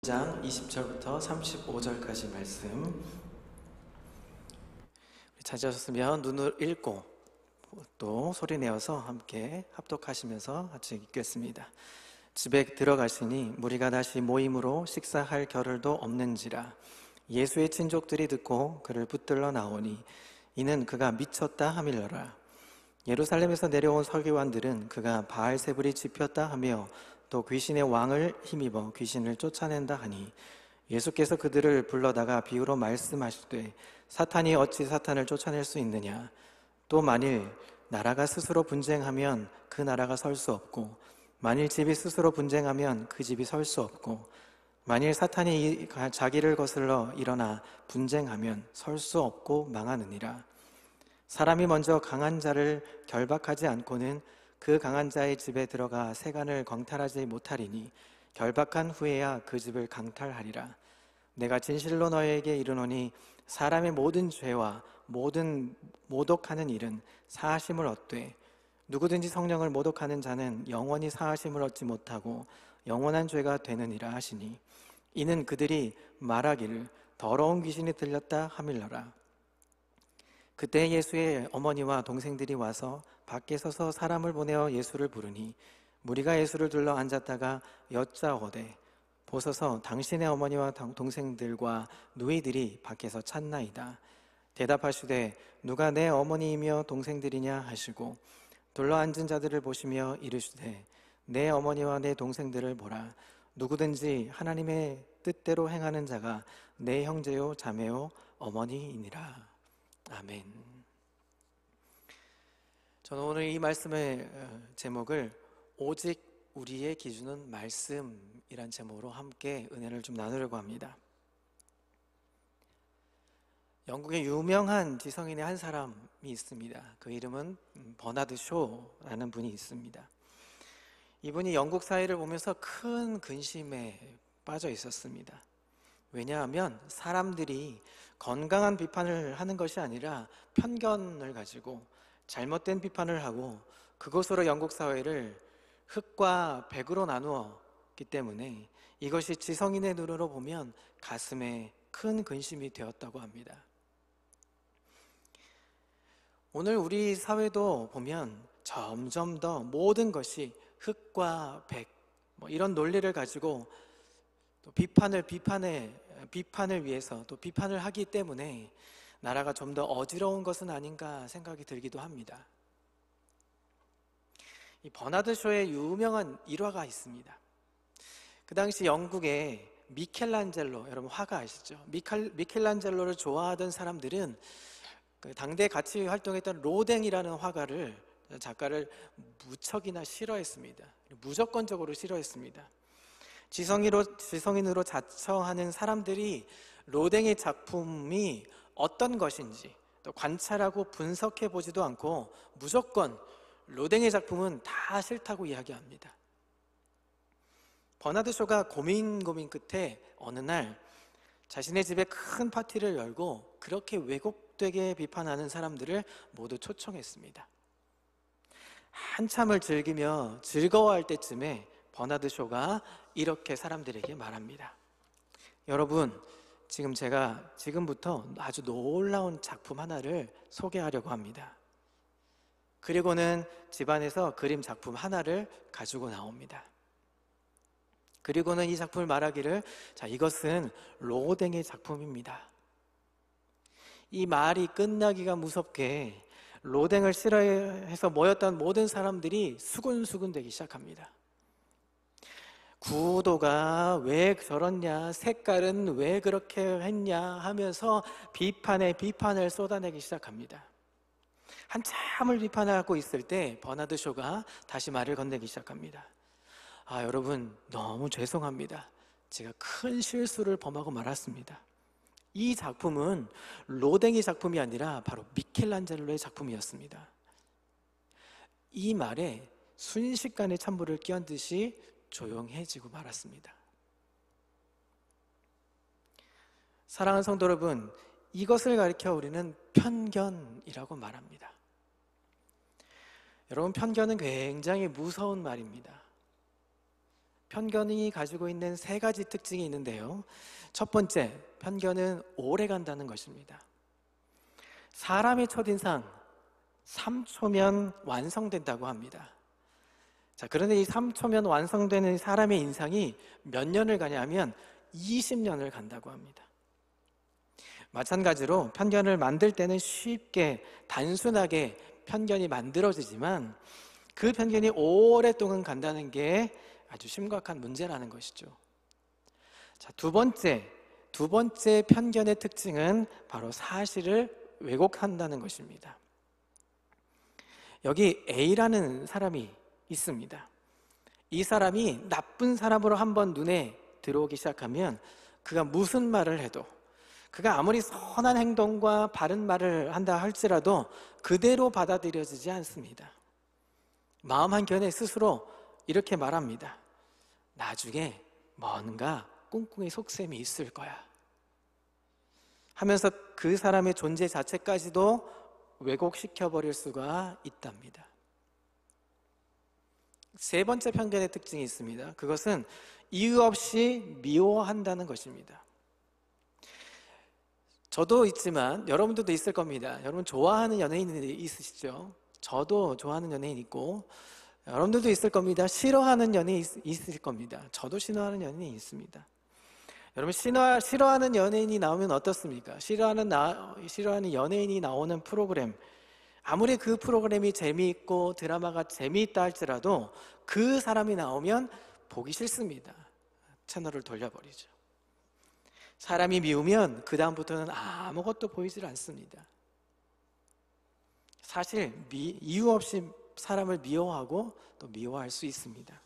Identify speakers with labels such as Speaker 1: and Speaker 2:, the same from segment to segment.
Speaker 1: 장 20절부터 35절까지 말씀 찾으셨으면 눈을 읽고 또 소리 내어서 함께 합독하시면서 같이 읽겠습니다. 집에 들어가시니 무리가 다시 모임으로 식사할 겨를도 없는지라. 예수의 친족들이 듣고 그를 붙들러 나오니 이는 그가 미쳤다 하밀러라. 예루살렘에서 내려온 서기관들은 그가 바알세불이 짚혔다 하며 또 귀신의 왕을 힘입어 귀신을 쫓아낸다 하니 예수께서 그들을 불러다가 비유로 말씀하시되 사탄이 어찌 사탄을 쫓아낼 수 있느냐. 또 만일 나라가 스스로 분쟁하면 그 나라가 설 수 없고 만일 집이 스스로 분쟁하면 그 집이 설 수 없고 만일 사탄이 자기를 거슬러 일어나 분쟁하면 설 수 없고 망하느니라. 사람이 먼저 강한 자를 결박하지 않고는 그 강한 자의 집에 들어가 세간을 광탈하지 못하리니 결박한 후에야 그 집을 강탈하리라. 내가 진실로 너희에게 이르노니 사람의 모든 죄와 모든 모독하는 일은 사하심을 얻되 누구든지 성령을 모독하는 자는 영원히 사하심을 얻지 못하고 영원한 죄가 되느니라 하시니 이는 그들이 말하기를 더러운 귀신이 들렸다 하밀러라. 그때 예수의 어머니와 동생들이 와서 밖에 서서 사람을 보내어 예수를 부르니 무리가 예수를 둘러 앉았다가 여짜오되 보소서 당신의 어머니와 동생들과 누이들이 밖에서 찾나이다. 대답하시되 누가 내 어머니이며 동생들이냐 하시고 둘러 앉은 자들을 보시며 이르시되 내 어머니와 내 동생들을 보라. 누구든지 하나님의 뜻대로 행하는 자가 내 형제요 자매요 어머니이니라. 아멘. 저는 오늘 이 말씀의 제목을 오직 우리의 기준은 말씀이란 제목으로 함께 은혜를 좀 나누려고 합니다. 영국의 유명한 지성인의 한 사람이 있습니다. 그 이름은 버나드 쇼라는 분이 있습니다. 이분이 영국 사회를 보면서 큰 근심에 빠져 있었습니다. 왜냐하면 사람들이 건강한 비판을 하는 것이 아니라 편견을 가지고 잘못된 비판을 하고 그것으로 영국 사회를 흑과 백으로 나누었기 때문에 이것이 지성인의 눈으로 보면 가슴에 큰 근심이 되었다고 합니다. 오늘 우리 사회도 보면 점점 더 모든 것이 흑과 백 이런 논리를 가지고 또 비판을 위해서 또 비판을 하기 때문에 나라가 좀 더 어지러운 것은 아닌가 생각이 들기도 합니다. 이 버나드 쇼의 유명한 일화가 있습니다. 그 당시 영국의 미켈란젤로, 여러분 화가 아시죠? 미켈란젤로를 좋아하던 사람들은 그 당대 같이 활동했던 로댕이라는 작가를 무척이나 싫어했습니다. 무조건적으로 싫어했습니다. 지성인으로 자처하는 사람들이 로댕의 작품이 어떤 것인지 또 관찰하고 분석해 보지도 않고 무조건 로댕의 작품은 다 싫다고 이야기합니다. 버나드 쇼가 고민 끝에 어느 날 자신의 집에 큰 파티를 열고 그렇게 왜곡되게 비판하는 사람들을 모두 초청했습니다. 한참을 즐기며 즐거워할 때쯤에 버나드 쇼가 이렇게 사람들에게 말합니다. 여러분, 제가 지금부터 아주 놀라운 작품 하나를 소개하려고 합니다. 그리고는 집안에서 그림 작품 하나를 가지고 나옵니다. 그리고는 이 작품을 말하기를 이것은 로댕의 작품입니다. 이 말이 끝나기가 무섭게 로댕을 싫어해서 모였던 모든 사람들이 수군수군 되기 시작합니다. 구도가 왜 저렇냐, 색깔은 왜 그렇게 했냐 하면서 비판을 쏟아내기 시작합니다. 한참을 비판하고 있을 때 버나드 쇼가 다시 말을 건네기 시작합니다. 여러분 너무 죄송합니다. 제가 큰 실수를 범하고 말았습니다. 이 작품은 로댕의 작품이 아니라 바로 미켈란젤로의 작품이었습니다. 이 말에 순식간에 찬물을 끼얹은 듯이 조용해지고 말았습니다. 사랑하는 성도 여러분, 이것을 가리켜 우리는 편견이라고 말합니다. 여러분, 편견은 굉장히 무서운 말입니다. 편견이 가지고 있는 세 가지 특징이 있는데요. 첫 번째, 편견은 오래 간다는 것입니다. 사람의 첫인상 3초면 완성된다고 합니다. 자, 그런데 이 3초면 완성되는 사람의 인상이 몇 년을 가냐면 20년을 간다고 합니다. 마찬가지로 편견을 만들 때는 쉽게 단순하게 편견이 만들어지지만 그 편견이 오랫동안 간다는 게 아주 심각한 문제라는 것이죠. 자, 두 번째 편견의 특징은 바로 사실을 왜곡한다는 것입니다. 여기 A라는 사람이 있습니다. 이 사람이 나쁜 사람으로 한번 눈에 들어오기 시작하면 그가 무슨 말을 해도, 그가 아무리 선한 행동과 바른 말을 한다 할지라도 그대로 받아들여지지 않습니다. 마음 한켠에 스스로 이렇게 말합니다. 나중에 뭔가 꿍꿍이 속셈이 있을 거야 하면서 그 사람의 존재 자체까지도 왜곡시켜버릴 수가 있답니다. 세 번째 편견의 특징이 있습니다. 그것은 이유 없이 미워한다는 것입니다. 저도 있지만 여러분들도 있을 겁니다. 여러분 좋아하는 연예인들이 있으시죠? 저도 좋아하는 연예인 있고 여러분들도 있을 겁니다. 싫어하는 연예인 있을 겁니다. 저도 싫어하는 연예인이 있습니다. 여러분 싫어하는 연예인이 나오면 어떻습니까? 싫어하는 연예인이 나오는 프로그램, 아무리 그 프로그램이 재미있고 드라마가 재미있다 할지라도 그 사람이 나오면 보기 싫습니다. 채널을 돌려버리죠. 사람이 미우면 그 다음부터는 아무것도 보이질 않습니다. 사실 이유 없이 사람을 미워하고 또 미워할 수 있습니다.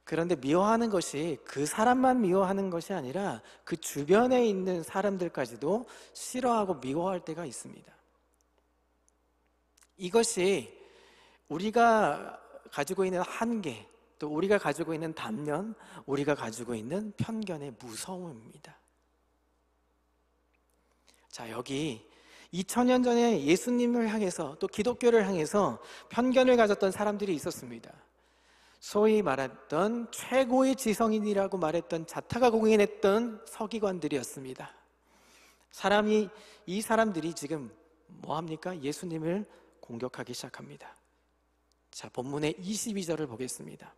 Speaker 1: 그런데 미워하는 것이 그 사람만 미워하는 것이 아니라 그 주변에 있는 사람들까지도 싫어하고 미워할 때가 있습니다. 이것이 우리가 가지고 있는 한계, 또 우리가 가지고 있는 단면, 우리가 가지고 있는 편견의 무서움입니다. 자, 여기 2000년 전에 예수님을 향해서 또 기독교를 향해서 편견을 가졌던 사람들이 있었습니다. 소위 말했던 최고의 지성인이라고 말했던 자타가 공인했던 서기관들이었습니다. 이 사람들이 지금 뭐합니까? 예수님을 공격하기 시작합니다. 자, 본문의 22절을 보겠습니다.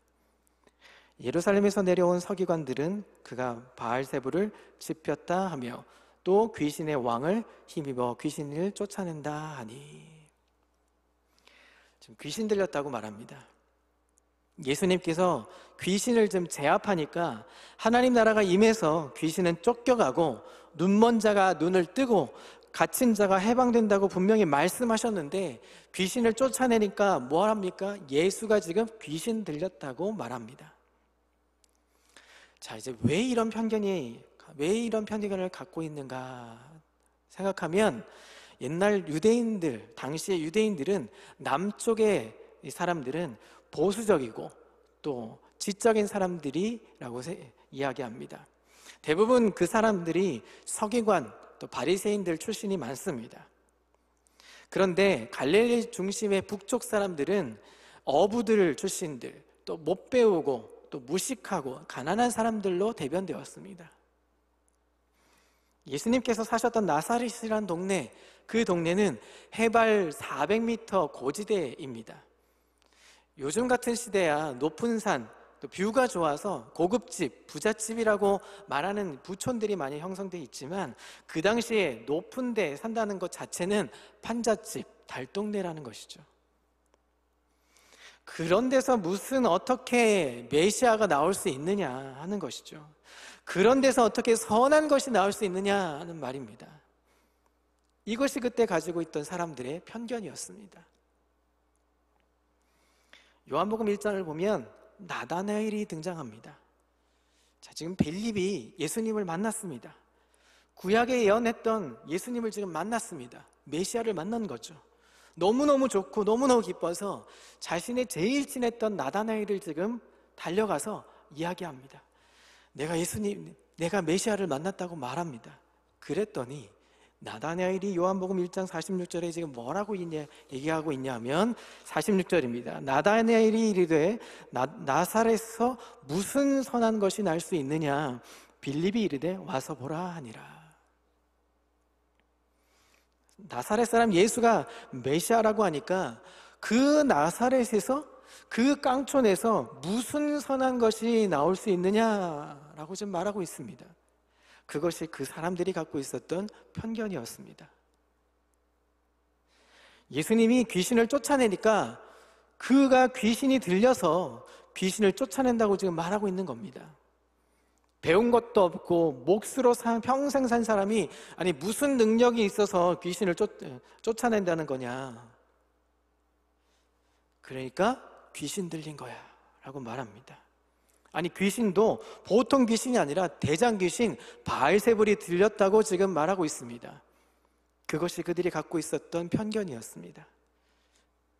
Speaker 1: 예루살렘에서 내려온 서기관들은 그가 바알세불을 짚혔다 하며 또 귀신의 왕을 힘입어 귀신을 쫓아낸다 하니, 지금 귀신 들렸다고 말합니다. 예수님께서 귀신을 좀 제압하니까 하나님 나라가 임해서 귀신은 쫓겨가고 눈먼 자가 눈을 뜨고 갇힌 자가 해방된다고 분명히 말씀하셨는데 귀신을 쫓아내니까 뭘 합니까? 예수가 지금 귀신 들렸다고 말합니다. 자, 이제 왜 이런 편견을 갖고 있는가 생각하면, 옛날 유대인들, 당시의 유대인들은 남쪽의 사람들은 보수적이고 또 지적인 사람들이라고 이야기합니다. 대부분 그 사람들이 서기관 또 바리새인들 출신이 많습니다. 그런데 갈릴리 중심의 북쪽 사람들은 어부들 출신들, 또 못 배우고 또 무식하고 가난한 사람들로 대변되었습니다. 예수님께서 사셨던 나사렛이라는 동네, 그 동네는 해발 400m 고지대입니다. 요즘 같은 시대야 높은 산, 또 뷰가 좋아서 고급집, 부잣집이라고 말하는 부촌들이 많이 형성되어 있지만 그 당시에 높은 데 산다는 것 자체는 판잣집, 달동네라는 것이죠. 그런 데서 무슨 어떻게 메시아가 나올 수 있느냐 하는 것이죠. 그런 데서 어떻게 선한 것이 나올 수 있느냐 하는 말입니다. 이것이 그때 가지고 있던 사람들의 편견이었습니다. 요한복음 1장을 보면 나다나엘이 등장합니다. 자, 지금 빌립이 예수님을 만났습니다. 구약에 예언했던 예수님을 지금 만났습니다. 메시아를 만난 거죠. 너무너무 좋고 너무너무 기뻐서 자신의 제일 친했던 나다나엘을 지금 달려가서 이야기합니다. 내가 메시아를 만났다고 말합니다. 그랬더니 나다나엘이 요한복음 1장 46절에 지금 뭐라고 얘기하고 있냐면 46절입니다. 나다나엘이 이르되 나사렛에서 무슨 선한 것이 날 수 있느냐? 빌립이 이르되 와서 보라 하니라. 나사렛 사람 예수가 메시아라고 하니까 그 나사렛에서, 그 깡촌에서 무슨 선한 것이 나올 수 있느냐라고 지금 말하고 있습니다. 그것이 그 사람들이 갖고 있었던 편견이었습니다. 예수님이 귀신을 쫓아내니까 그가 귀신이 들려서 귀신을 쫓아낸다고 지금 말하고 있는 겁니다. 배운 것도 없고 몫으로 평생 산 사람이 아니 무슨 능력이 있어서 귀신을 쫓아낸다는 거냐. 그러니까 귀신 들린 거야 라고 말합니다. 아니 귀신도 보통 귀신이 아니라 대장 귀신 바알세불이 들렸다고 지금 말하고 있습니다. 그것이 그들이 갖고 있었던 편견이었습니다.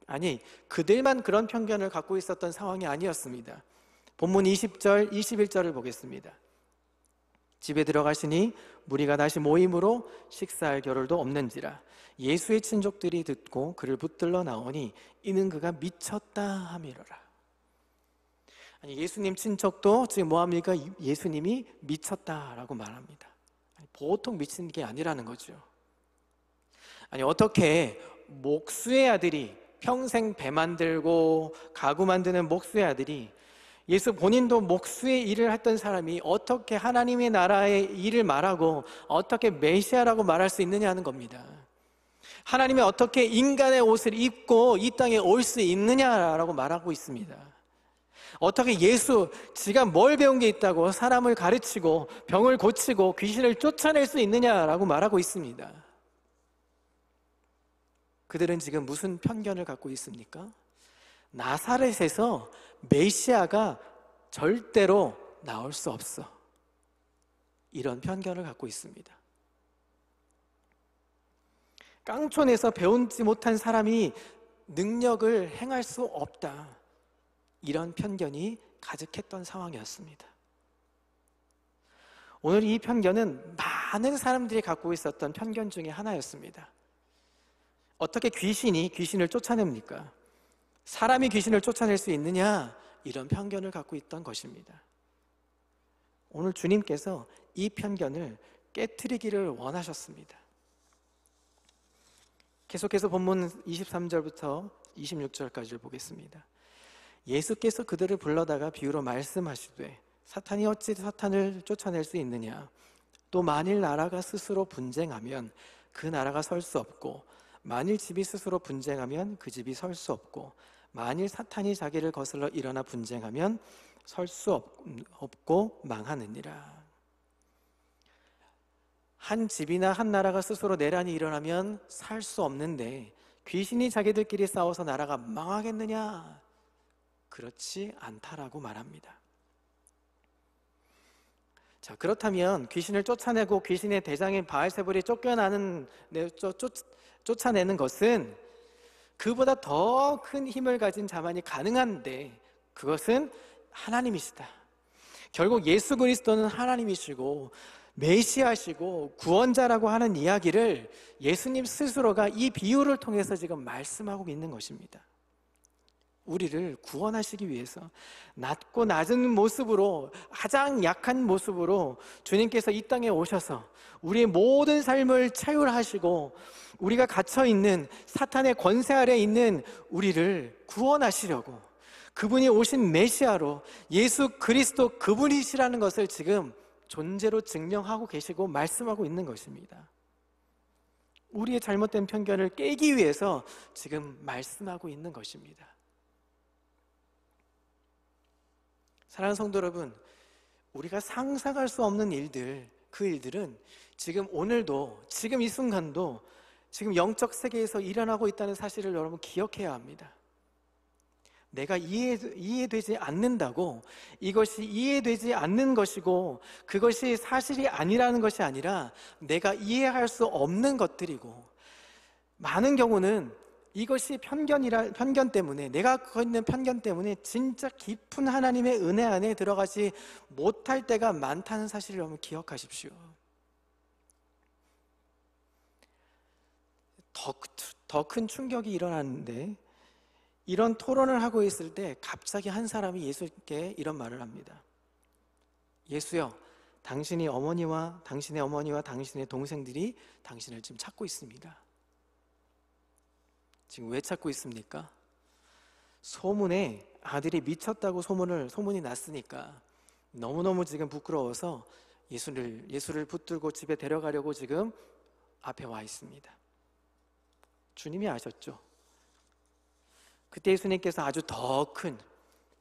Speaker 1: 아니 그들만 그런 편견을 갖고 있었던 상황이 아니었습니다. 본문 20절 21절을 보겠습니다. 집에 들어가시니 무리가 다시 모임으로 식사할 겨를도 없는지라. 예수의 친족들이 듣고 그를 붙들러 나오니 이는 그가 미쳤다 함이로라. 아니 예수님 친척도 지금 뭐합니까? 예수님이 미쳤다라고 말합니다. 보통 미친 게 아니라는 거죠. 아니 어떻게 목수의 아들이, 평생 배 만들고 가구 만드는 목수의 아들이, 예수 본인도 목수의 일을 했던 사람이 어떻게 하나님의 나라의 일을 말하고 어떻게 메시아라고 말할 수 있느냐 하는 겁니다. 하나님이 어떻게 인간의 옷을 입고 이 땅에 올 수 있느냐라고 말하고 있습니다. 어떻게 지가 뭘 배운 게 있다고 사람을 가르치고 병을 고치고 귀신을 쫓아낼 수 있느냐라고 말하고 있습니다. 그들은 지금 무슨 편견을 갖고 있습니까? 나사렛에서 메시아가 절대로 나올 수 없어, 이런 편견을 갖고 있습니다. 깡촌에서 배우지 못한 사람이 능력을 행할 수 없다, 이런 편견이 가득했던 상황이었습니다. 오늘 이 편견은 많은 사람들이 갖고 있었던 편견 중에 하나였습니다. 어떻게 귀신이 귀신을 쫓아냅니까? 사람이 귀신을 쫓아낼 수 있느냐? 이런 편견을 갖고 있던 것입니다. 오늘 주님께서 이 편견을 깨트리기를 원하셨습니다. 계속해서 본문 23절부터 26절까지를 보겠습니다. 예수께서 그들을 불러다가 비유로 말씀하시되 사탄이 어찌 사탄을 쫓아낼 수 있느냐? 또 만일 나라가 스스로 분쟁하면 그 나라가 설 수 없고, 만일 집이 스스로 분쟁하면 그 집이 설 수 없고, 만일 사탄이 자기를 거슬러 일어나 분쟁하면 설 수 없고 망하느니라. 한 집이나 한 나라가 스스로 내란이 일어나면 살 수 없는데 귀신이 자기들끼리 싸워서 나라가 망하겠느냐? 그렇지 않다라고 말합니다. 자, 그렇다면 귀신을 쫓아내고 귀신의 대장인 바알세불이 쫓아내는 것은 그보다 더 큰 힘을 가진 자만이 가능한데, 그것은 하나님이시다. 결국 예수 그리스도는 하나님이시고 메시아시고 구원자라고 하는 이야기를 예수님 스스로가 이 비유를 통해서 지금 말씀하고 있는 것입니다. 우리를 구원하시기 위해서 낮고 낮은 모습으로, 가장 약한 모습으로 주님께서 이 땅에 오셔서 우리의 모든 삶을 채울하시고 우리가 갇혀있는 사탄의 권세 아래 있는 우리를 구원하시려고, 그분이 오신 메시아로 예수 그리스도 그분이시라는 것을 지금 존재로 증명하고 계시고 말씀하고 있는 것입니다. 우리의 잘못된 편견을 깨기 위해서 지금 말씀하고 있는 것입니다. 사랑하는 성도 여러분, 우리가 상상할 수 없는 일들, 그 일들은 지금 오늘도, 지금 이 순간도 지금 영적 세계에서 일어나고 있다는 사실을 여러분 기억해야 합니다. 내가 이해되지 않는다고 이것이 이해되지 않는 것이고 그것이 사실이 아니라는 것이 아니라 내가 이해할 수 없는 것들이고, 많은 경우는 이것이 편견 때문에, 내가 갖고 있는 편견 때문에 진짜 깊은 하나님의 은혜 안에 들어가지 못할 때가 많다는 사실을 여러분 기억하십시오. 더 큰 충격이 일어나는데, 이런 토론을 하고 있을 때 갑자기 한 사람이 예수께 이런 말을 합니다. 예수여, 당신의 어머니와 당신의 동생들이 당신을 지금 찾고 있습니다. 지금 왜 찾고 있습니까? 소문에 아들이 미쳤다고 소문이 났으니까 너무너무 지금 부끄러워서 예수를 붙들고 집에 데려가려고 지금 앞에 와 있습니다. 주님이 아셨죠? 그때 예수님께서 아주 더 큰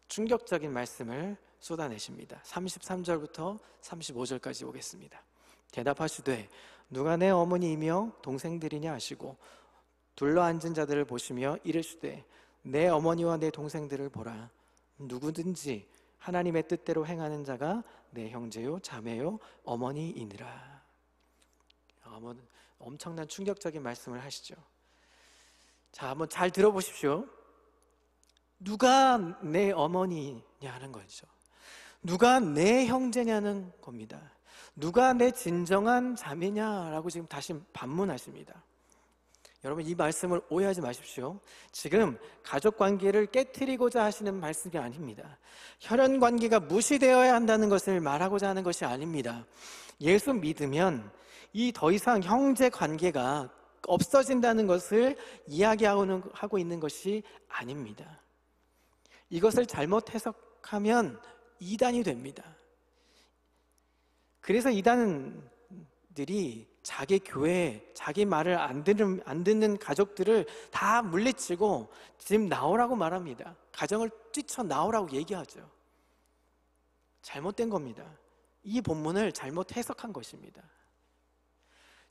Speaker 1: 충격적인 말씀을 쏟아내십니다. 33절부터 35절까지 보겠습니다. 대답하시되 누가 내 어머니이며 동생들이냐 하시고 둘러앉은 자들을 보시며 이르시되 내 어머니와 내 동생들을 보라. 누구든지 하나님의 뜻대로 행하는 자가 내 형제요 자매요 어머니이니라. 엄청난 충격적인 말씀을 하시죠. 자, 한번 잘 들어보십시오. 누가 내 어머니냐는 거죠. 누가 내 형제냐는 겁니다. 누가 내 진정한 자매냐라고 지금 다시 반문하십니다. 여러분, 이 말씀을 오해하지 마십시오. 지금 가족관계를 깨트리고자 하시는 말씀이 아닙니다. 혈연관계가 무시되어야 한다는 것을 말하고자 하는 것이 아닙니다. 예수 믿으면 이 더 이상 형제관계가 없어진다는 것을 이야기하고 있는 것이 아닙니다. 이것을 잘못 해석하면 이단이 됩니다. 그래서 이단들이 자기 교회, 자기 말을 안 듣는 가족들을 다 물리치고 지금 나오라고 말합니다. 가정을 뛰쳐나오라고 얘기하죠. 잘못된 겁니다. 이 본문을 잘못 해석한 것입니다.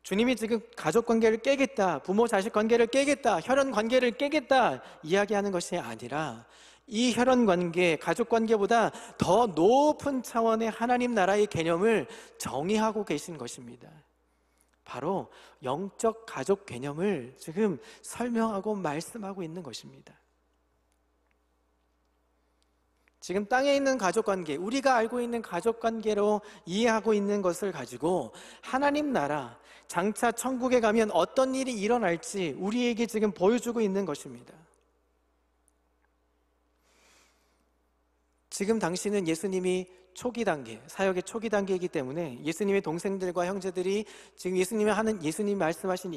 Speaker 1: 주님이 지금 가족관계를 깨겠다, 부모 자식 관계를 깨겠다, 혈연관계를 깨겠다 이야기하는 것이 아니라 이 혈연관계, 가족관계보다 더 높은 차원의 하나님 나라의 개념을 정의하고 계신 것입니다. 바로 영적 가족 개념을 지금 설명하고 말씀하고 있는 것입니다. 지금 땅에 있는 가족관계, 우리가 알고 있는 가족관계로 이해하고 있는 것을 가지고 하나님 나라, 장차 천국에 가면 어떤 일이 일어날지 우리에게 지금 보여주고 있는 것입니다. 지금 당신은 예수님이 초기 단계, 사역의 초기 단계이기 때문에 예수님의 동생들과 형제들이 지금 예수님이 말씀하신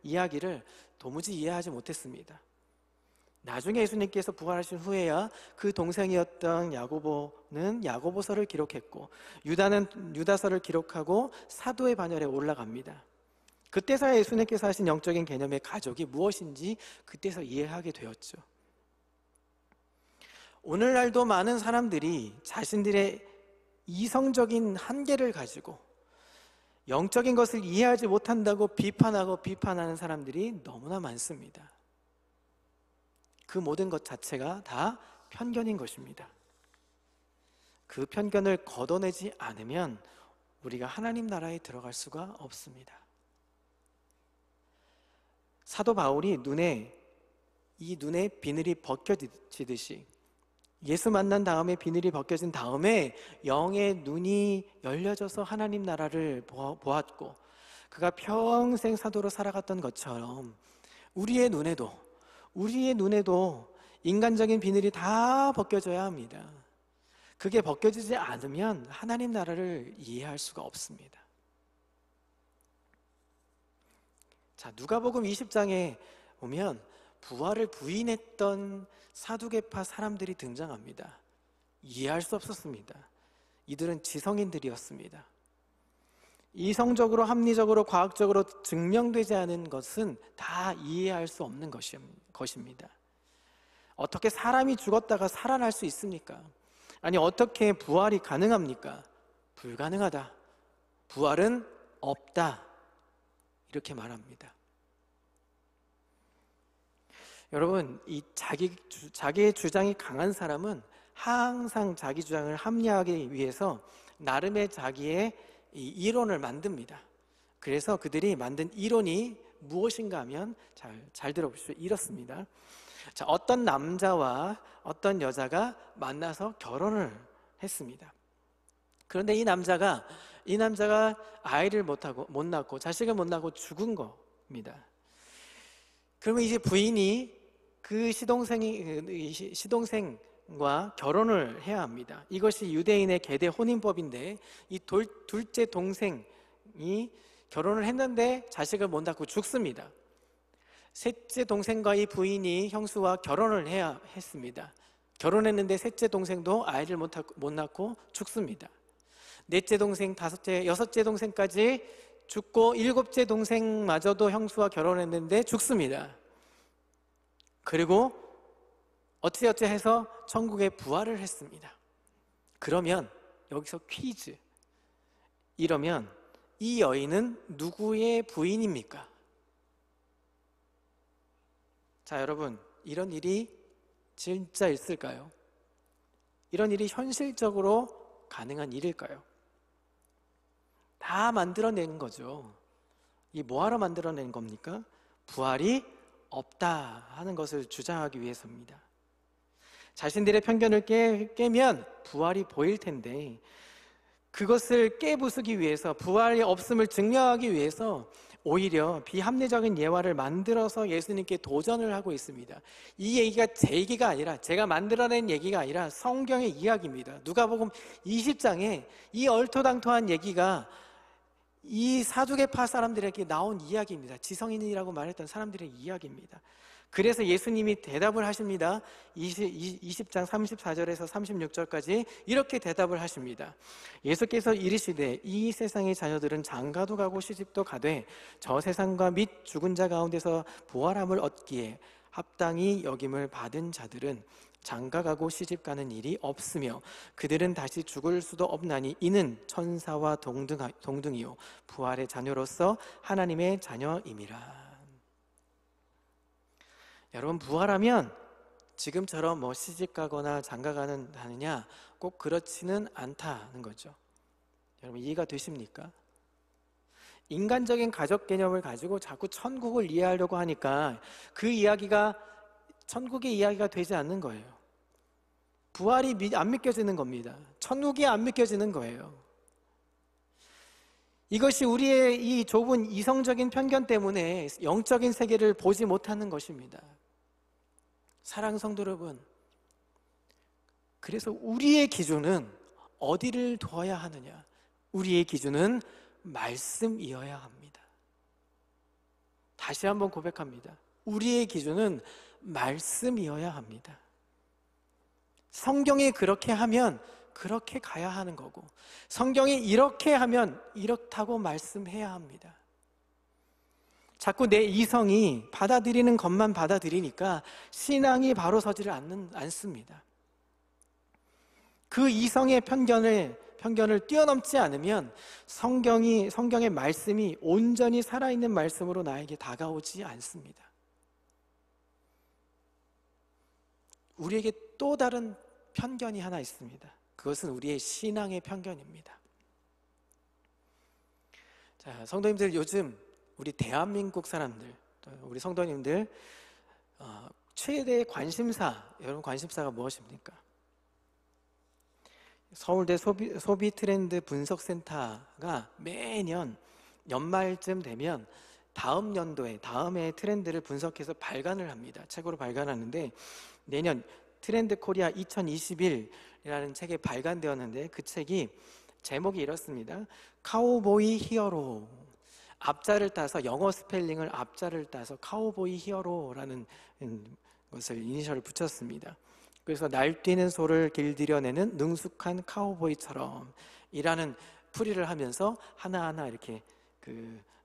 Speaker 1: 이야기를 도무지 이해하지 못했습니다. 나중에 예수님께서 부활하신 후에야 그 동생이었던 야고보는 야고보서를 기록했고 유다는 유다서를 기록하고 사도의 반열에 올라갑니다. 그때서야 예수님께서 하신 영적인 개념의 가족이 무엇인지 그때서 이해하게 되었죠. 오늘날도 많은 사람들이 자신들의 이성적인 한계를 가지고 영적인 것을 이해하지 못한다고 비판하는 사람들이 너무나 많습니다. 그 모든 것 자체가 다 편견인 것입니다. 그 편견을 걷어내지 않으면 우리가 하나님 나라에 들어갈 수가 없습니다. 사도 바울이 눈에 비늘이 벗겨지듯이 예수 만난 다음에 비늘이 벗겨진 다음에 영의 눈이 열려져서 하나님 나라를 보았고 그가 평생 사도로 살아갔던 것처럼 우리의 눈에도 인간적인 비늘이 다 벗겨져야 합니다. 그게 벗겨지지 않으면 하나님 나라를 이해할 수가 없습니다. 자, 누가복음 20장에 보면 부활을 부인했던 사두개파 사람들이 등장합니다. 이해할 수 없었습니다. 이들은 지성인들이었습니다. 이성적으로, 합리적으로, 과학적으로 증명되지 않은 것은 다 이해할 수 없는 것입니다. 어떻게 사람이 죽었다가 살아날 수 있습니까? 아니, 어떻게 부활이 가능합니까? 불가능하다. 부활은 없다. 이렇게 말합니다. 여러분, 이 자기의 주장이 강한 사람은 항상 자기 주장을 합리화하기 위해서 나름의 자기의 이 이론을 만듭니다. 그래서 그들이 만든 이론이 무엇인가 하면 잘 들어보십시오. 이렇습니다. 자, 어떤 남자와 어떤 여자가 만나서 결혼을 했습니다. 그런데 이 남자가 아이를 못 낳고 자식을 못 낳고 죽은 겁니다. 그러면 이제 부인이 그 시동생과 결혼을 해야 합니다. 이것이 유대인의 계대 혼인법인데, 이 둘째 동생이 결혼을 했는데 자식을 못 낳고 죽습니다. 셋째 동생과 이 부인이 형수와 결혼을 해야 했습니다. 결혼했는데 셋째 동생도 아이를 못 낳고 죽습니다. 넷째 동생, 다섯째, 여섯째 동생까지 죽고 일곱째 동생마저도 형수와 결혼했는데 죽습니다. 그리고 어찌어찌 해서 천국에 부활을 했습니다. 그러면 여기서 퀴즈. 이러면 이 여인은 누구의 부인입니까? 자, 여러분, 이런 일이 진짜 있을까요? 이런 일이 현실적으로 가능한 일일까요? 다 만들어낸 거죠. 이 뭐하러 만들어낸 겁니까? 부활이 없다 하는 것을 주장하기 위해서입니다. 자신들의 편견을 깨면 부활이 보일 텐데, 그것을 깨부수기 위해서, 부활이 없음을 증명하기 위해서 오히려 비합리적인 예화를 만들어서 예수님께 도전을 하고 있습니다. 이 얘기가 제 얘기가 아니라, 제가 만들어낸 얘기가 아니라 성경의 이야기입니다. 누가복음 20장에 이 얼토당토한 얘기가 이 사두개파 사람들에게 나온 이야기입니다. 지성인이라고 말했던 사람들의 이야기입니다. 그래서 예수님이 대답을 하십니다. 20장 34절에서 36절까지 이렇게 대답을 하십니다. 예수께서 이르시되 이 세상의 자녀들은 장가도 가고 시집도 가되 저 세상과 및 죽은 자 가운데서 부활함을 얻기에 합당히 여김을 받은 자들은 장가가고 시집가는 일이 없으며 그들은 다시 죽을 수도 없나니 이는 천사와 동등이요 부활의 자녀로서 하나님의 자녀임이라. 여러분, 부활하면 지금처럼 뭐 시집가거나 장가가느냐, 꼭 그렇지는 않다는 거죠. 여러분, 이해가 되십니까? 인간적인 가족 개념을 가지고 자꾸 천국을 이해하려고 하니까 그 이야기가 천국의 이야기가 되지 않는 거예요. 부활이 안 믿겨지는 겁니다. 천국이 안 믿겨지는 거예요. 이것이 우리의 이 좁은 이성적인 편견 때문에 영적인 세계를 보지 못하는 것입니다. 사랑하는 성도 여러분, 그래서 우리의 기준은 어디를 둬야 하느냐? 우리의 기준은 말씀이어야 합니다. 다시 한번 고백합니다. 우리의 기준은 말씀이어야 합니다. 성경이 그렇게 하면 그렇게 가야 하는 거고, 성경이 이렇게 하면 이렇다고 말씀해야 합니다. 자꾸 내 이성이 받아들이는 것만 받아들이니까 신앙이 바로 서지를 않습니다. 그 이성의 편견을 뛰어넘지 않으면 성경의 말씀이 온전히 살아있는 말씀으로 나에게 다가오지 않습니다. 우리에게 또 다른 편견이 하나 있습니다. 그것은 우리의 신앙의 편견입니다. 자, 성도님들, 요즘 우리 대한민국 사람들, 우리 성도님들 최대 관심사, 여러분 관심사가 무엇입니까? 서울대 소비 트렌드 분석센터가 매년 연말쯤 되면 다음 연도에 다음의 트렌드를 분석해서 발간을 합니다. 책으로 발간하는데, 내년 트렌드 코리아 2021이라는 책이 발간되었는데, 그 책이 제목이 이렇습니다. 카우보이 히어로. 앞자를 따서, 영어 스펠링을 앞자를 따서 카우보이 히어로라는 것을 이니셜을 붙였습니다. 그래서 날뛰는 소를 길들여내는 능숙한 카우보이처럼 이라는 풀이를 하면서 하나하나 이렇게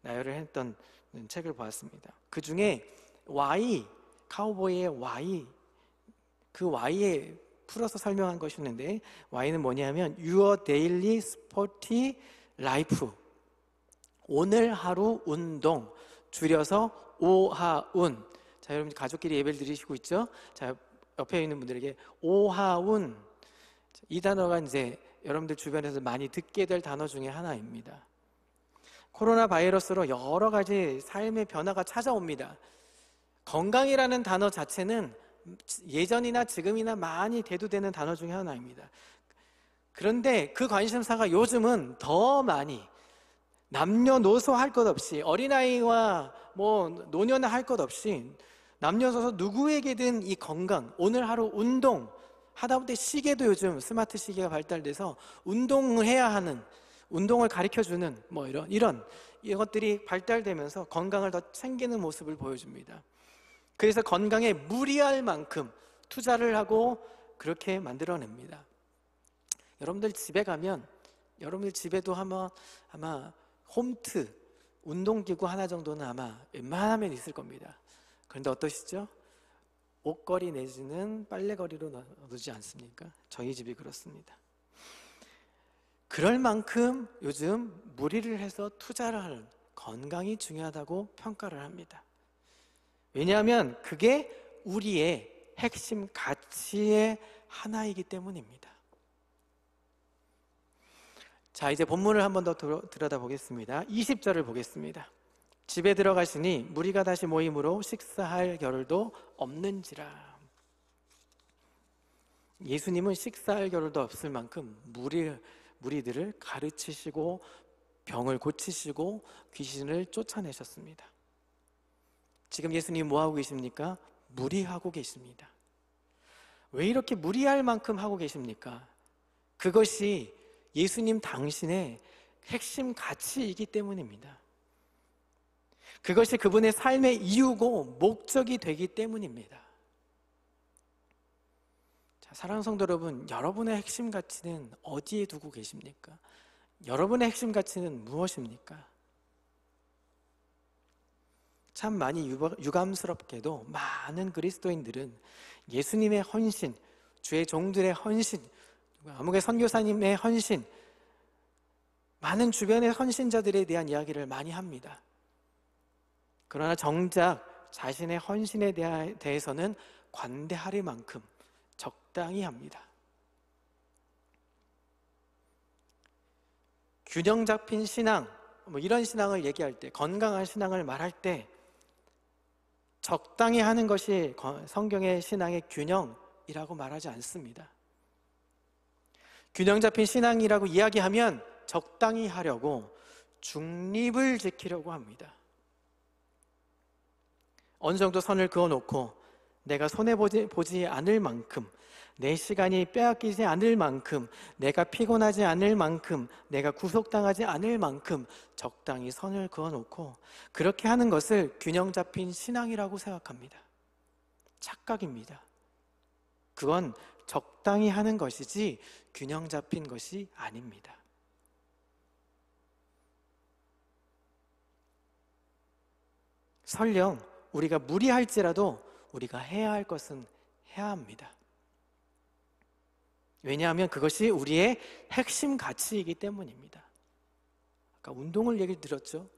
Speaker 1: 나열을 했던 책을 보았습니다. 그 중에 Y, 카우보이의 Y, 그 Y에 풀어서 설명한 것이 있는데, Y는 뭐냐면 Your Daily Sporty Life, 오늘 하루 운동, 줄여서 오하운. 자, 여러분 가족끼리 예배를 드리시고 있죠? 자, 옆에 있는 분들에게 오하운, 이 단어가 이제 여러분들 주변에서 많이 듣게 될 단어 중에 하나입니다. 코로나 바이러스로 여러 가지 삶의 변화가 찾아옵니다. 건강이라는 단어 자체는 예전이나 지금이나 많이 대두되는 단어 중에 하나입니다. 그런데 그 관심사가 요즘은 더 많이 남녀노소 할 것 없이 어린아이와 뭐 노년에 할 것 없이 남녀노소 누구에게든 이 건강, 오늘 하루 운동, 하다못해 시계도 요즘 스마트 시계가 발달돼서 운동을 해야 하는, 운동을 가르쳐주는 뭐 이런 이것들이 발달되면서 건강을 더 챙기는 모습을 보여줍니다. 그래서 건강에 무리할 만큼 투자를 하고 그렇게 만들어냅니다. 여러분들 집에 가면 여러분들 집에도 아마 홈트 운동기구 하나 정도는 아마 웬만하면 있을 겁니다. 그런데 어떠시죠? 옷걸이 내지는 빨래거리로 놔두지 않습니까? 저희 집이 그렇습니다. 그럴 만큼 요즘 무리를 해서 투자를 하는, 건강이 중요하다고 평가를 합니다. 왜냐하면 그게 우리의 핵심 가치의 하나이기 때문입니다. 자, 이제 본문을 한 번 더 들여다보겠습니다. 20절을 보겠습니다. 집에 들어가시니 무리가 다시 모임으로 식사할 겨를도 없는지라. 예수님은 식사할 겨를도 없을 만큼 무리들을 가르치시고 병을 고치시고 귀신을 쫓아내셨습니다. 지금 예수님 뭐 하고 계십니까? 무리하고 계십니다. 왜 이렇게 무리할 만큼 하고 계십니까? 그것이 예수님 당신의 핵심 가치이기 때문입니다. 그것이 그분의 삶의 이유고 목적이 되기 때문입니다. 자, 사랑하는 성도 여러분, 여러분의 핵심 가치는 어디에 두고 계십니까? 여러분의 핵심 가치는 무엇입니까? 참 많이 유감스럽게도 많은 그리스도인들은 예수님의 헌신, 주의 종들의 헌신, 아무개 선교사님의 헌신, 많은 주변의 헌신자들에 대한 이야기를 많이 합니다. 그러나 정작 자신의 헌신에 대해서는 관대할 만큼 적당히 합니다. 균형 잡힌 신앙, 뭐 이런 신앙을 얘기할 때, 건강한 신앙을 말할 때 적당히 하는 것이 성경의 신앙의 균형이라고 말하지 않습니다. 균형 잡힌 신앙이라고 이야기하면 적당히 하려고 중립을 지키려고 합니다. 어느 정도 선을 그어놓고 내가 손해보지 않을 만큼, 내 시간이 빼앗기지 않을 만큼, 내가 피곤하지 않을 만큼, 내가 구속당하지 않을 만큼 적당히 선을 그어놓고 그렇게 하는 것을 균형 잡힌 신앙이라고 생각합니다. 착각입니다. 그건 적당히 하는 것이지 균형 잡힌 것이 아닙니다. 설령 우리가 무리할지라도 우리가 해야 할 것은 해야 합니다. 왜냐하면 그것이 우리의 핵심 가치이기 때문입니다. 아까 운동을 얘기 드렸죠.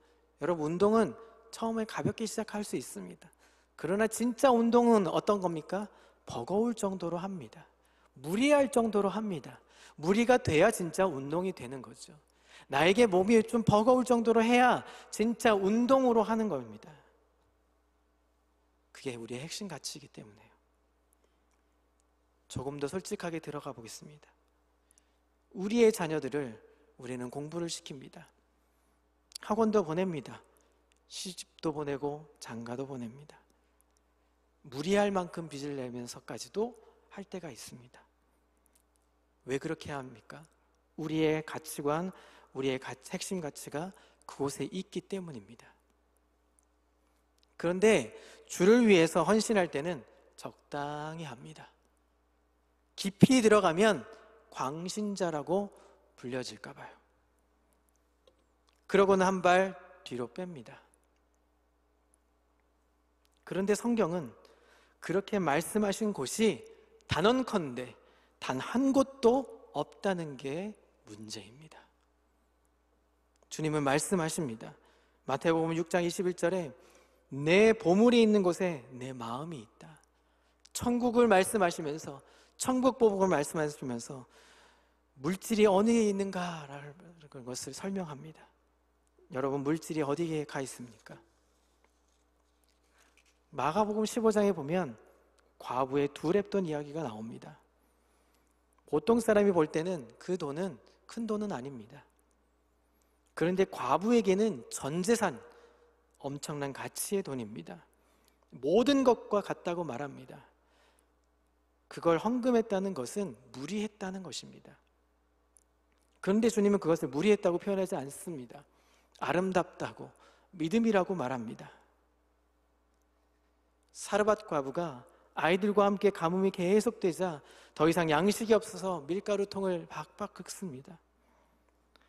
Speaker 1: 여러분, 운동은 처음에 가볍게 시작할 수 있습니다. 그러나 진짜 운동은 어떤 겁니까? 버거울 정도로 합니다. 무리할 정도로 합니다. 무리가 돼야 진짜 운동이 되는 거죠. 나에게 몸이 좀 버거울 정도로 해야 진짜 운동으로 하는 겁니다. 그게 우리의 핵심 가치이기 때문에요. 조금 더 솔직하게 들어가 보겠습니다. 우리의 자녀들을 우리는 공부를 시킵니다. 학원도 보냅니다. 시집도 보내고 장가도 보냅니다. 무리할 만큼 빚을 내면서까지도 할 때가 있습니다. 왜 그렇게 합니까? 우리의 가치관, 우리의 핵심 가치가 그곳에 있기 때문입니다. 그런데 주를 위해서 헌신할 때는 적당히 합니다. 깊이 들어가면 광신자라고 불려질까 봐요. 그러고는 한 발 뒤로 뺍니다. 그런데 성경은 그렇게 말씀하신 곳이 단언컨대 단 한 곳도 없다는 게 문제입니다. 주님은 말씀하십니다. 마태복음 6장 21절에 내 보물이 있는 곳에 내 마음이 있다. 천국을 말씀하시면서, 천국 보복을 말씀하시면서 물질이 어디에 있는가라는 것을 설명합니다. 여러분, 물질이 어디에 가 있습니까? 마가복음 15장에 보면 과부의 두 렙돈 이야기가 나옵니다. 보통 사람이 볼 때는 그 돈은 큰 돈은 아닙니다. 그런데 과부에게는 전 재산, 엄청난 가치의 돈입니다. 모든 것과 같다고 말합니다. 그걸 헌금했다는 것은 무리했다는 것입니다. 그런데 주님은 그것을 무리했다고 표현하지 않습니다. 아름답다고, 믿음이라고 말합니다. 사르밧 과부가 아이들과 함께 가뭄이 계속되자 더 이상 양식이 없어서 밀가루통을 박박 긁습니다.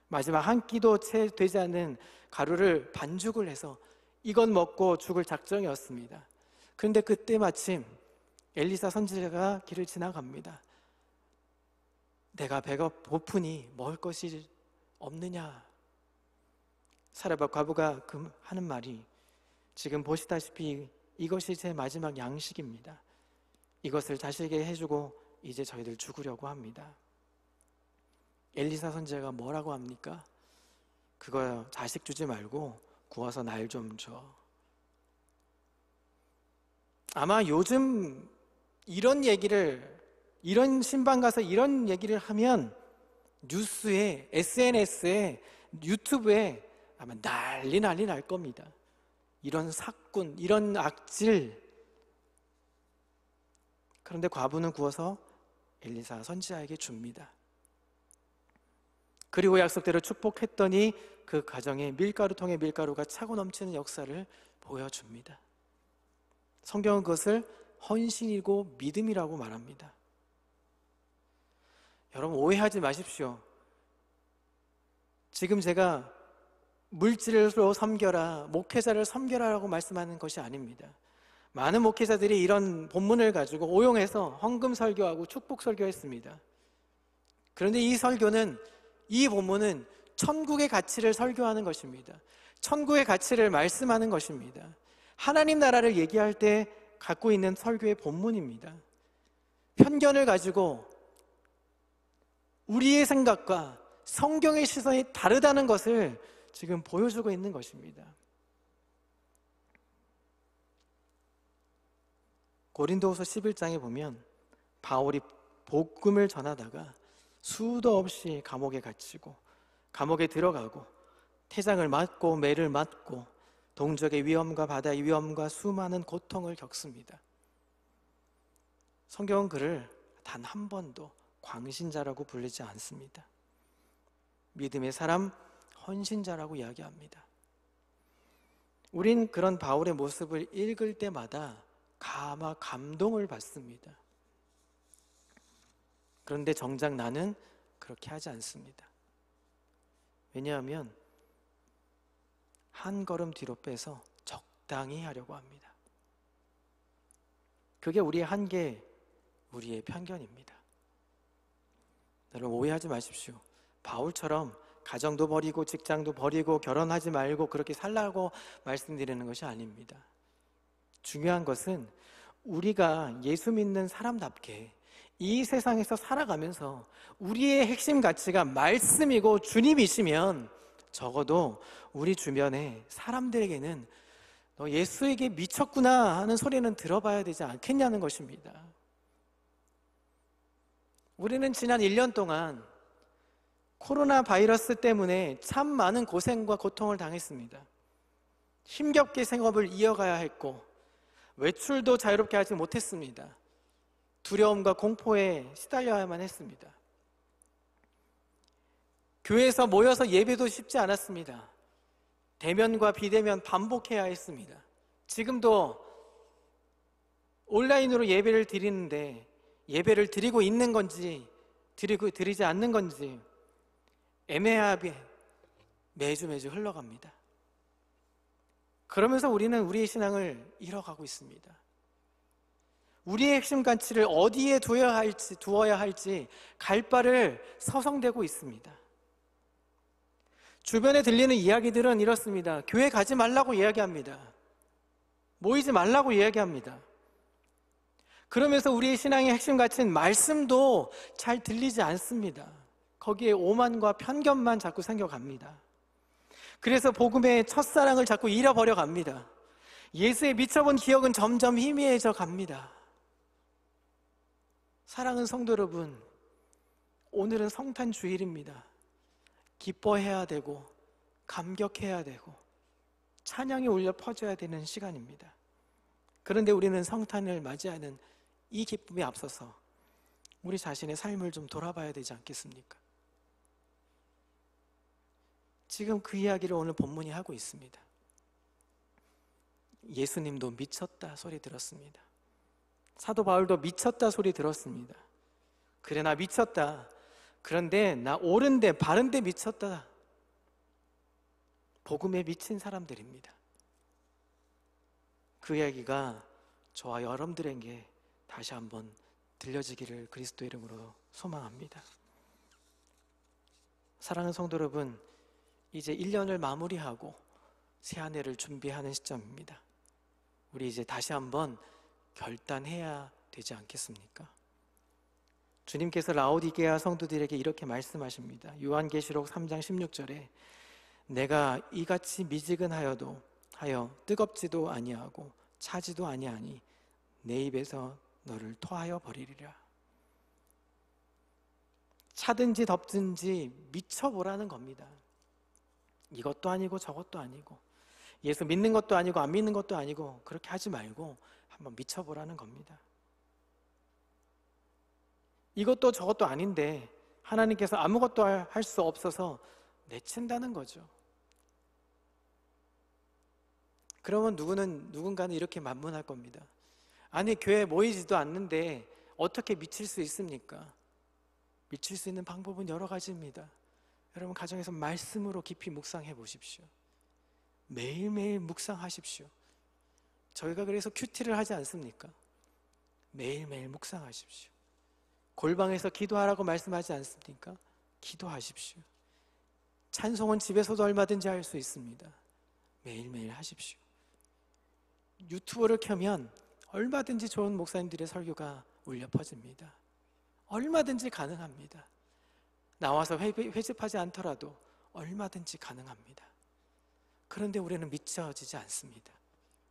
Speaker 1: 마지막 한 끼도 채 되지 않는 가루를 반죽을 해서 이건 먹고 죽을 작정이었습니다. 그런데 그때 마침 엘리사 선지자가 길을 지나갑니다. 내가 배가 고프니 먹을 것이 없느냐? 사르밧 과부가 하는 말이 지금 보시다시피 이것이 제 마지막 양식입니다. 이것을 자식에게 해주고 이제 저희들 죽으려고 합니다. 엘리사 선지자가 뭐라고 합니까? 그거 자식 주지 말고 구워서 날 좀 줘. 아마 요즘 이런 신방 가서 이런 얘기를 하면 뉴스에, SNS에, 유튜브에 아마 난리 날 겁니다. 이런 사꾼, 이런 악질. 그런데 과부는 구워서 엘리사 선지자에게 줍니다. 그리고 약속대로 축복했더니 그 가정에 밀가루통에 밀가루가 차고 넘치는 역사를 보여줍니다. 성경은 그것을 헌신이고 믿음이라고 말합니다. 여러분 오해하지 마십시오. 지금 제가 물질로 섬겨라, 목회자를 섬겨라라고 말씀하는 것이 아닙니다. 많은 목회자들이 이런 본문을 가지고 오용해서 헌금 설교하고 축복 설교했습니다. 그런데 이 본문은 천국의 가치를 설교하는 것입니다. 천국의 가치를 말씀하는 것입니다. 하나님 나라를 얘기할 때 갖고 있는 설교의 본문입니다. 편견을 가지고 우리의 생각과 성경의 시선이 다르다는 것을 지금 보여주고 있는 것입니다. 고린도후서 11장에 보면 바울이 복음을 전하다가 수도 없이 감옥에 갇히고 감옥에 들어가고 태장을 맞고 매를 맞고 동족의 위험과 바다의 위험과 수많은 고통을 겪습니다. 성경은 그를 단 한 번도 광신자라고 부르지 않습니다. 믿음의 사람, 헌신자라고 이야기합니다. 우린 그런 바울의 모습을 읽을 때마다 감동을 받습니다. 그런데 정작 나는 그렇게 하지 않습니다. 왜냐하면 한 걸음 뒤로 빼서 적당히 하려고 합니다. 그게 우리의 한계, 우리의 편견입니다. 여러분 오해하지 마십시오. 바울처럼 가정도 버리고 직장도 버리고 결혼하지 말고 그렇게 살라고 말씀드리는 것이 아닙니다. 중요한 것은 우리가 예수 믿는 사람답게 이 세상에서 살아가면서 우리의 핵심 가치가 말씀이고 주님이시면 적어도 우리 주변의 사람들에게는 너 예수에게 미쳤구나 하는 소리는 들어봐야 되지 않겠냐는 것입니다. 우리는 지난 1년 동안 코로나 바이러스 때문에 참 많은 고생과 고통을 당했습니다. 힘겹게 생업을 이어가야 했고 외출도 자유롭게 하지 못했습니다. 두려움과 공포에 시달려야만 했습니다. 교회에서 모여서 예배도 쉽지 않았습니다. 대면과 비대면 반복해야 했습니다. 지금도 온라인으로 예배를 드리는데 예배를 드리고 있는 건지 드리지 않는 건지 애매하게 매주 흘러갑니다. 그러면서 우리는 우리의 신앙을 잃어가고 있습니다. 우리의 핵심 가치를 어디에 두어야 할지 갈 바를 서성대고 있습니다. 주변에 들리는 이야기들은 이렇습니다. 교회 가지 말라고 이야기합니다. 모이지 말라고 이야기합니다. 그러면서 우리의 신앙의 핵심 가치인 말씀도 잘 들리지 않습니다. 거기에 오만과 편견만 자꾸 생겨갑니다. 그래서 복음의 첫사랑을 자꾸 잃어버려 갑니다. 예수에 미쳐본 기억은 점점 희미해져 갑니다. 사랑하는 성도 여러분, 오늘은 성탄 주일입니다. 기뻐해야 되고 감격해야 되고 찬양이 울려 퍼져야 되는 시간입니다. 그런데 우리는 성탄을 맞이하는 이 기쁨에 앞서서 우리 자신의 삶을 좀 돌아봐야 되지 않겠습니까? 지금 그 이야기를 오늘 본문이 하고 있습니다. 예수님도 미쳤다 소리 들었습니다. 사도 바울도 미쳤다 소리 들었습니다. 그래, 나 미쳤다. 그런데 나 옳은데 바른데 미쳤다. 복음에 미친 사람들입니다. 그 이야기가 저와 여러분들에게 다시 한번 들려지기를 그리스도 이름으로 소망합니다. 사랑하는 성도 여러분, 이제 1년을 마무리하고 새 한 해를 준비하는 시점입니다. 우리 이제 다시 한번 결단해야 되지 않겠습니까? 주님께서 라오디게아 성도들에게 이렇게 말씀하십니다. 요한계시록 3장 16절에 내가 이같이 미지근하여도 하여 뜨겁지도 아니하고 차지도 아니하니 내 입에서 너를 토하여 버리리라. 차든지 덥든지 미쳐보라는 겁니다. 이것도 아니고 저것도 아니고 예수 믿는 것도 아니고 안 믿는 것도 아니고 그렇게 하지 말고 한번 미쳐보라는 겁니다. 이것도 저것도 아닌데 하나님께서 아무것도 할 수 없어서 내친다는 거죠. 그러면 누군가는 이렇게 만문할 겁니다. 아니, 교회에 모이지도 않는데 어떻게 미칠 수 있습니까? 미칠 수 있는 방법은 여러 가지입니다. 여러분, 가정에서 말씀으로 깊이 묵상해 보십시오. 매일매일 묵상하십시오. 저희가 그래서 큐티를 하지 않습니까? 매일매일 묵상하십시오. 골방에서 기도하라고 말씀하지 않습니까? 기도하십시오. 찬송은 집에서도 얼마든지 할 수 있습니다. 매일매일 하십시오. 유튜브를 켜면 얼마든지 좋은 목사님들의 설교가 울려 퍼집니다. 얼마든지 가능합니다. 나와서 회집하지 않더라도 얼마든지 가능합니다. 그런데 우리는 미쳐지지 않습니다.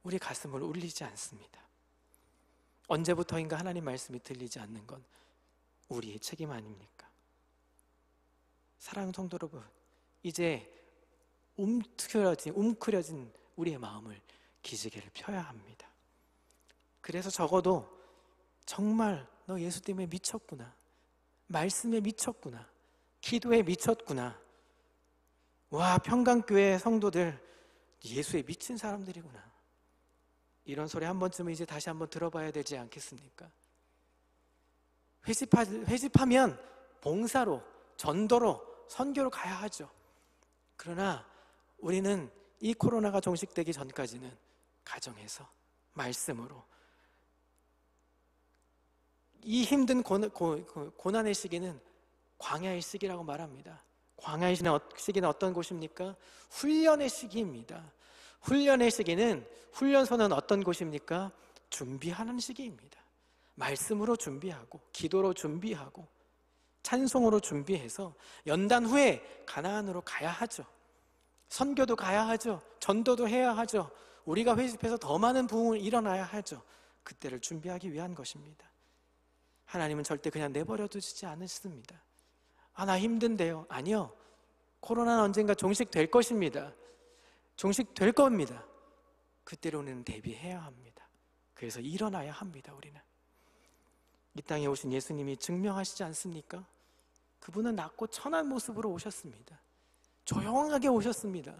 Speaker 1: 우리 가슴을 울리지 않습니다. 언제부터인가 하나님 말씀이 들리지 않는 건 우리의 책임 아닙니까? 사랑하는 성도 여러분, 이제 움츠려진 우리의 마음을 기지개를 펴야 합니다. 그래서 적어도 정말 너 예수 때문에 미쳤구나, 말씀에 미쳤구나, 기도에 미쳤구나, 와, 평강교회 성도들 예수에 미친 사람들이구나, 이런 소리 한 번쯤은 이제 다시 한번 들어봐야 되지 않겠습니까? 회집하면 봉사로, 전도로, 선교로 가야 하죠. 그러나 우리는 이 코로나가 종식되기 전까지는 가정에서 말씀으로, 이 힘든 고난의 시기는 광야의 시기라고 말합니다. 광야의 시기는 어떤 곳입니까? 훈련의 시기입니다. 훈련의 시기는, 훈련소는 어떤 곳입니까? 준비하는 시기입니다. 말씀으로 준비하고, 기도로 준비하고, 찬송으로 준비해서 연단 후에 가나안으로 가야 하죠. 선교도 가야 하죠. 전도도 해야 하죠. 우리가 회집해서 더 많은 부흥을 일어나야 하죠. 그때를 준비하기 위한 것입니다. 하나님은 절대 그냥 내버려 두시지 않으십니다. 아, 나 힘든데요. 아니요. 코로나는 언젠가 종식될 것입니다. 종식될 겁니다. 그때로 우리는 대비해야 합니다. 그래서 일어나야 합니다. 우리는 이 땅에 오신 예수님이 증명하시지 않습니까? 그분은 낮고 천한 모습으로 오셨습니다. 조용하게 오셨습니다.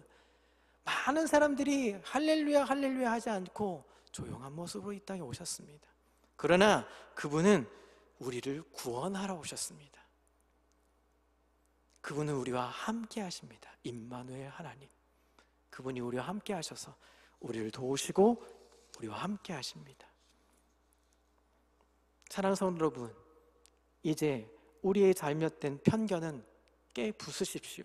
Speaker 1: 많은 사람들이 할렐루야 할렐루야 하지 않고 조용한 모습으로 이 땅에 오셨습니다. 그러나 그분은 우리를 구원하러 오셨습니다. 그분은 우리와 함께 하십니다. 임마누엘 하나님, 그분이 우리와 함께 하셔서 우리를 도우시고 우리와 함께 하십니다. 사랑하는 성도 여러분, 이제 우리의 잘못된 편견은 깨부수십시오.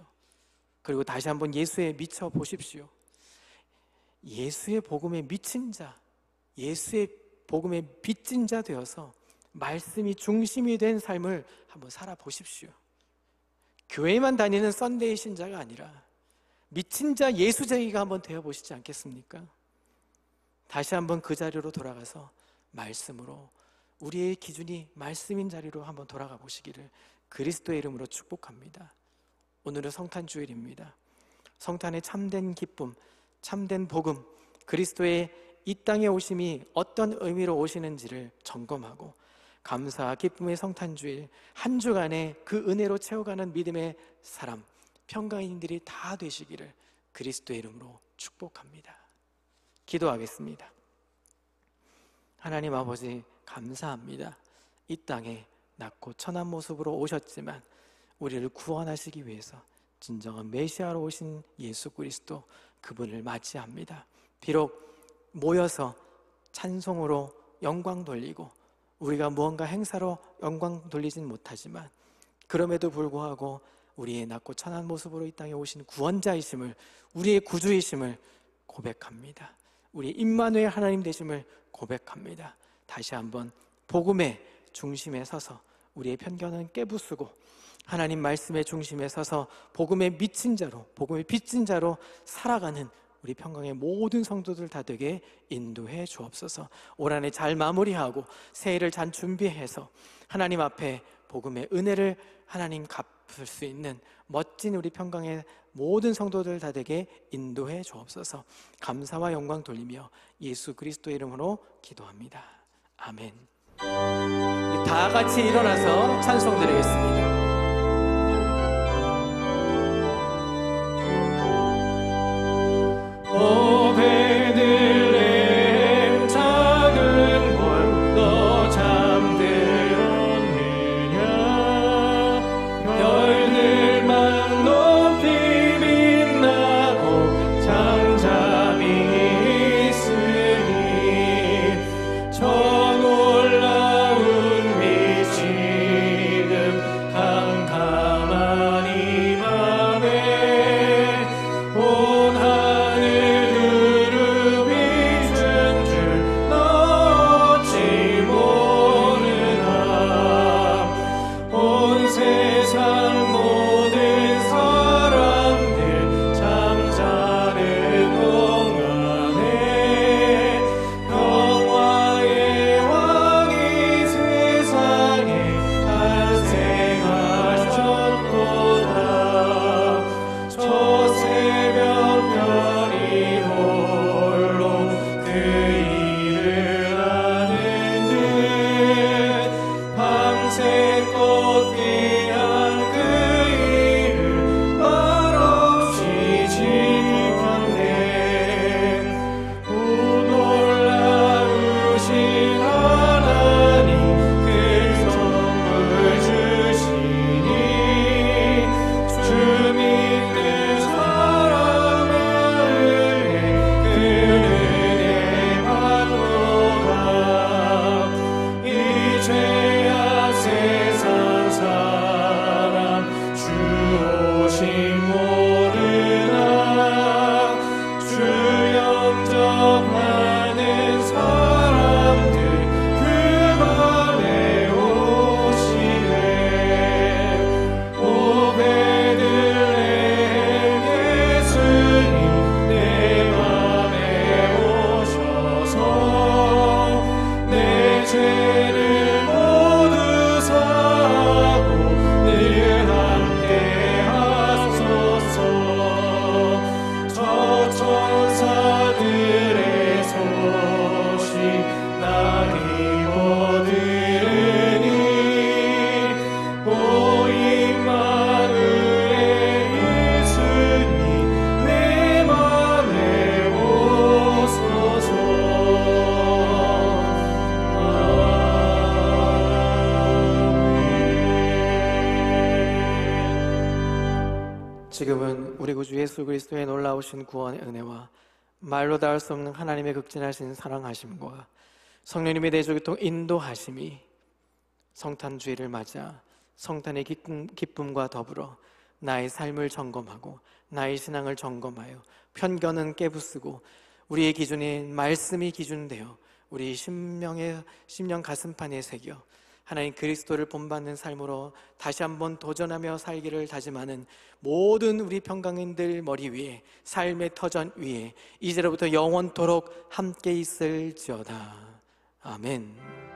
Speaker 1: 그리고 다시 한번 예수에 미쳐 보십시오. 예수의 복음에 미친 자, 예수의 복음에 빚진 자 되어서 말씀이 중심이 된 삶을 한번 살아보십시오. 교회만 다니는 썬데이 신자가 아니라 미친 자 예수쟁이가 한번 되어보시지 않겠습니까? 다시 한번 그 자리로 돌아가서 말씀으로, 우리의 기준이 말씀인 자리로 한번 돌아가 보시기를 그리스도의 이름으로 축복합니다. 오늘은 성탄주일입니다. 성탄의 참된 기쁨, 참된 복음, 그리스도의 이 땅에 오심이 어떤 의미로 오시는지를 점검하고 감사와 기쁨의 성탄주일 한 주간에 그 은혜로 채워가는 믿음의 사람, 평강인들이 다 되시기를 그리스도의 이름으로 축복합니다. 기도하겠습니다. 하나님 아버지, 감사합니다. 이 땅에 낮고 천한 모습으로 오셨지만 우리를 구원하시기 위해서 진정한 메시아로 오신 예수 그리스도, 그분을 맞이합니다. 비록 모여서 찬송으로 영광 돌리고 우리가 무언가 행사로 영광 돌리진 못하지만 그럼에도 불구하고 우리의 낮고 천한 모습으로 이 땅에 오신 구원자이심을, 우리의 구주이심을 고백합니다. 우리 임마누엘 하나님 되심을 고백합니다. 다시 한번 복음의 중심에 서서 우리의 편견은 깨부수고 하나님 말씀의 중심에 서서 복음의 미친 자로, 복음의 빚진 자로 살아가는 우리 평강의 모든 성도들 다 되게 인도해 주옵소서. 올 한 해 잘 마무리하고 새해를 잘 준비해서 하나님 앞에 복음의 은혜를 하나님 갚을 수 있는 멋진 우리 평강의 모든 성도들 다 되게 인도해 주옵소서. 감사와 영광 돌리며 예수 그리스도의 이름으로 기도합니다. 아멘. 우리 다 같이 일어나서 찬송 드리겠습니다. 오 베들레헴 작은 볼, 너 잠들었느냐? 별들만 높이 빛나고 잠잠히 있으니 저 놀라운 빛 지금 캄캄한 이 맘에 온 지금은 우리 구주 예수 그리스도의 놀라우신 구원의 은혜와 말로 닿을 수 없는 하나님의 극진하신 사랑하심과 성령님의 내조교통 인도하심이 성탄주의를 맞아 성탄의 기쁨과 더불어 나의 삶을 점검하고 나의 신앙을 점검하여 편견은 깨부수고 우리의 기준인 말씀이 기준되어 우리 심령 가슴판에 새겨 하나님 그리스도를 본받는 삶으로 다시 한번 도전하며 살기를 다짐하는 모든 우리 평강인들 머리 위에, 삶의 터전 위에 이제로부터 영원토록 함께 있을지어다. 아멘.